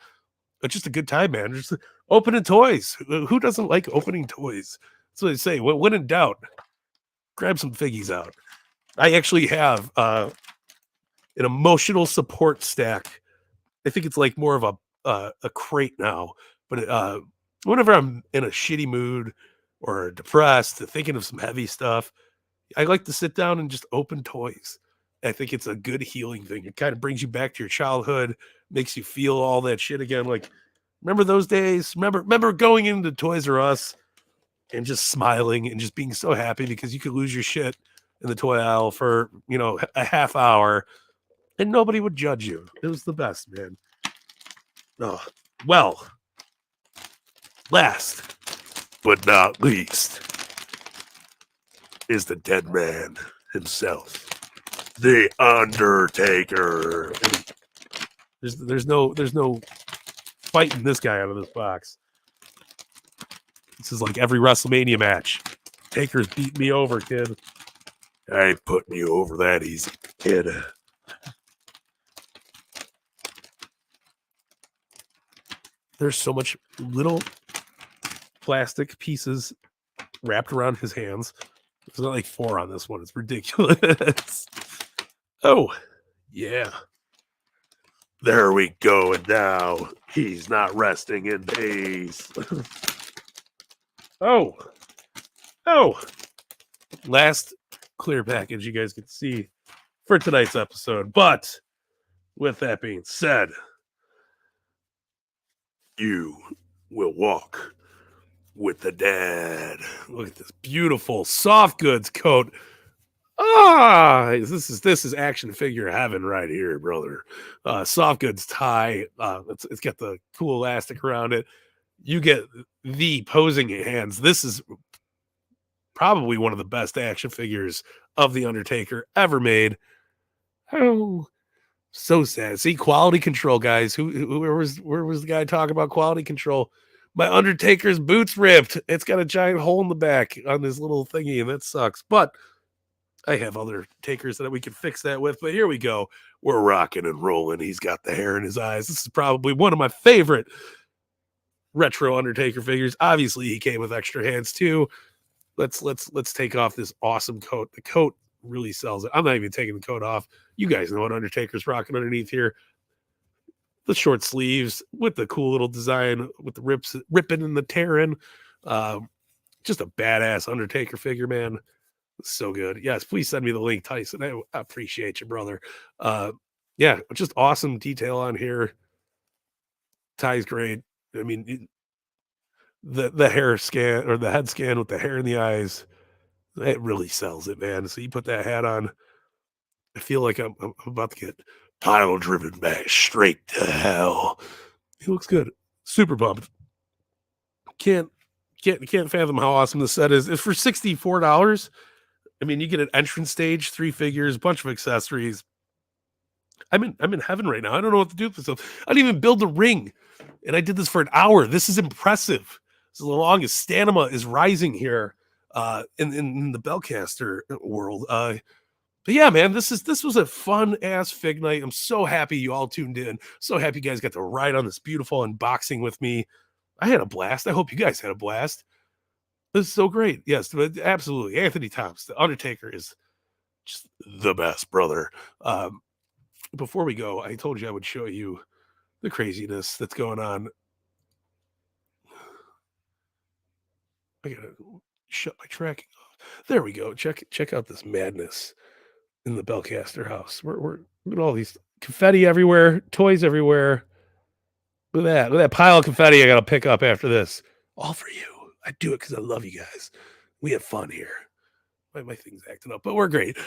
S1: just a good time, man. Just opening toys. Who doesn't like opening toys? That's what I say. When in doubt, grab some figgies out. I actually have an emotional support stack. I think it's like more of a crate now. But whenever I'm in a shitty mood or depressed, thinking of some heavy stuff, I like to sit down and just open toys. I think it's a good healing thing. It kind of brings you back to your childhood, makes you feel all that shit again. Like, remember those days? Remember going into Toys R Us and just smiling and just being so happy because you could lose your shit in the toy aisle for, a half hour and nobody would judge you. It was the best, man. Oh, well, last but not least is the dead man himself, the Undertaker. There's no fighting this guy out of this box. This is like every WrestleMania match. Taker's beating me over, kid. I ain't putting you over that easy, kid. There's so much little plastic pieces wrapped around his hands. There's not like 4 on this one. It's ridiculous. Oh, yeah. There we go. And now he's not resting in peace. Oh. Last clear package you guys can see for tonight's episode. But with that being said, you will walk with the dead. Look at this beautiful soft goods coat. This is action figure heaven right here, brother. Soft goods tie. It's got the cool elastic around it. You get the posing hands. This is probably one of the best action figures of the Undertaker ever made. Oh, so sad. See, quality control, guys. Where was the guy talking about quality control? My Undertaker's boots ripped. It's got a giant hole in the back on this little thingy, and that sucks. But I have other takers that we can fix that with. But here we go. We're rocking and rolling. He's got the hair in his eyes. This is probably one of my favorite retro Undertaker figures. Obviously, he came with extra hands too. Let's take off this awesome coat. The coat really sells it. I'm not even taking the coat off. You guys know what Undertaker's rocking underneath here. The short sleeves with the cool little design with the ripping and the tearing. Just a badass Undertaker figure, man. So good. Yes, please send me the link, Tyson. I appreciate you, brother. Yeah, just awesome detail on here. Tie's great. I mean, the hair scan or the head scan with the hair in the eyes, it really sells it, man. So you put that hat on, I feel like I'm about to get pile driven back straight to hell. He looks good. Super pumped. Can't fathom how awesome this set is. It's for $64. I mean, you get an entrance stage, 3 figures, a bunch of accessories. I'm in heaven right now. I don't know what to do with myself. I didn't even build the ring, and I did this for an hour. This is impressive. So the longest stamina is rising here in the Bellcaster world. But yeah, man, this was a fun ass fig night. I'm so happy you all tuned in. So happy you guys got to ride on this beautiful unboxing with me. I had a blast. I hope you guys had a blast. This is so great. Yes, absolutely. Anthony Thomas, the Undertaker, is just the best, brother. Before we go, I told you I would show you the craziness that's going on. I gotta shut my tracking off. There we go. Check out this madness in the Bellcaster house. We're look at all these confetti everywhere, toys everywhere. Look at that pile of confetti I gotta pick up after this. All for you. I do it because I love you guys. We have fun here. My thing's acting up, but we're great.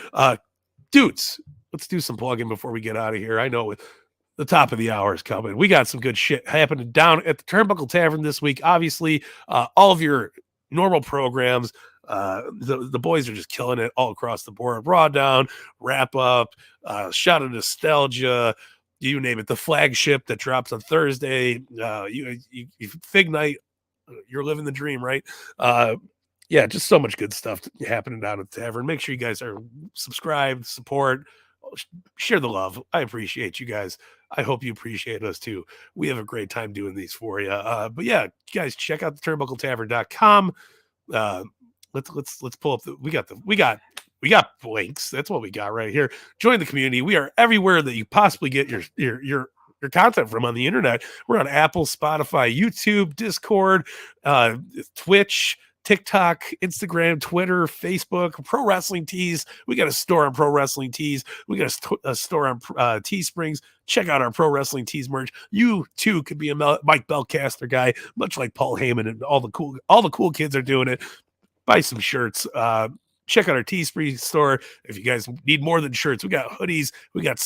S1: Dudes, let's do some plugging before we get out of here. I know the top of the hour is coming. We got some good shit happening down at the Turnbuckle Tavern this week. Obviously, all of your normal programs. The boys are just killing it all across the board. Raw Down, Wrap Up, Shot of Nostalgia, you name it. The flagship that drops on Thursday. You Fig Night, you're living the dream, right? Yeah, just so much good stuff happening down at the tavern. Make sure you guys are subscribed, support, share the love. I appreciate you guys. I hope you appreciate us too. We have a great time doing these for you. But yeah, guys, check out the turnbuckletavern.com. Let's pull up we got We got links. That's what we got right here. Join the community. We are everywhere that you possibly get your content from on the internet. We're on Apple, Spotify, YouTube, Discord, Twitch, TikTok, Instagram, Twitter, Facebook, Pro Wrestling Tees. We got a store on Pro Wrestling Tees. We got a store on Teesprings. Check out our Pro Wrestling Tees merch. You too could be a Mike Bellcaster guy, much like Paul Heyman and all the cool kids are doing it. Buy some shirts. Check out our Teespring store. If you guys need more than shirts, we got hoodies. We got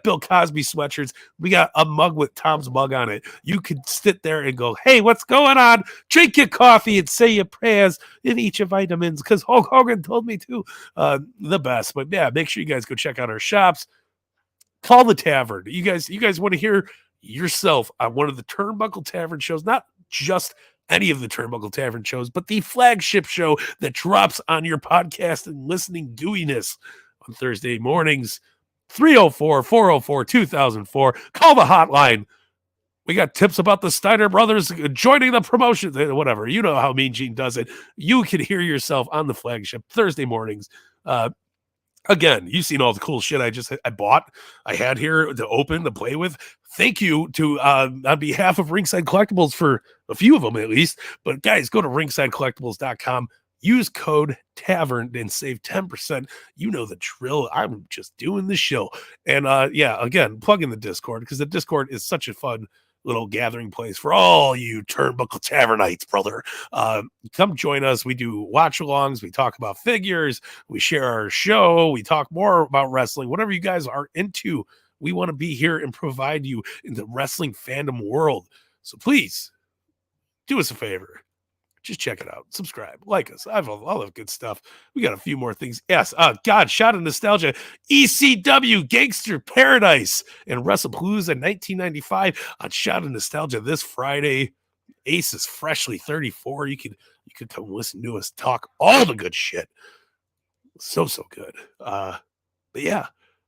S1: Bill Cosby sweatshirts. We got a mug with Tom's mug on it. You can sit there and go, hey, what's going on? Drink your coffee and say your prayers and eat your vitamins because Hulk Hogan told me to. The best. But yeah, make sure you guys go check out our shops. Call the Tavern. You guys want to hear yourself on one of the Turnbuckle Tavern shows, not just any of the Turnbuckle Tavern shows, but the flagship show that drops on your podcast and listening gooiness on Thursday mornings, 304-404-2004. Call the hotline. We got tips about the Steiner brothers joining the promotion, whatever. You know how Mean Gene does it. You can hear yourself on the flagship Thursday mornings. Again, you've seen all the cool shit I bought, I had here to open, to play with. Thank you to on behalf of Ringside Collectibles for a few of them at least. But guys, go to ringsidecollectibles.com, use code TAVERN and save 10%. You know the drill. I'm just doing the show. And yeah, again, plug in the Discord because the Discord is such a fun little gathering place for all you Turnbuckle Tavernites, brother. Come join us. We do watch-alongs. We talk about figures. We share our show. We talk more about wrestling. Whatever you guys are into, we want to be here and provide you in the wrestling fandom world. So please, do us a favor. Just check it out. Subscribe. Like us. I have all of good stuff. We got a few more things. Yes. God, Shot of Nostalgia. ECW Gangster Paradise and WrestlePalooza in 1995 on Shot of Nostalgia this Friday. Ace is freshly 34. You could come listen to us talk all the good shit. So good. But yeah,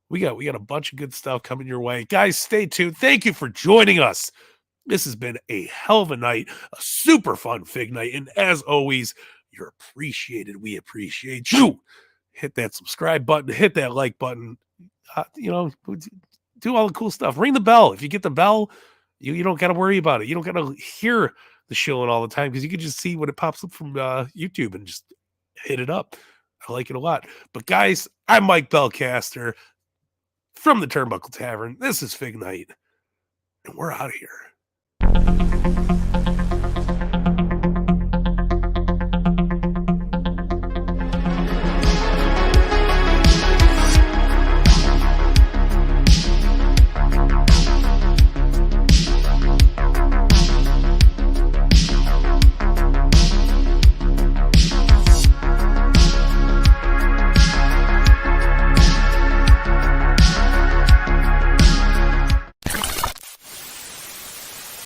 S1: we got a bunch of good stuff coming your way. Guys, stay tuned. Thank you for joining us. This has been a hell of a night, a super fun fig night. And as always, you're appreciated. We appreciate you. Hit that subscribe button, hit that like button. Do all the cool stuff. Ring the bell. If you get the bell, you don't got to worry about it. You don't got to hear the show all the time because you can just see when it pops up from YouTube and just hit it up. I like it a lot. But guys, I'm Mike Bellcaster from the Turnbuckle Tavern. This is Fig Night, and we're out of here.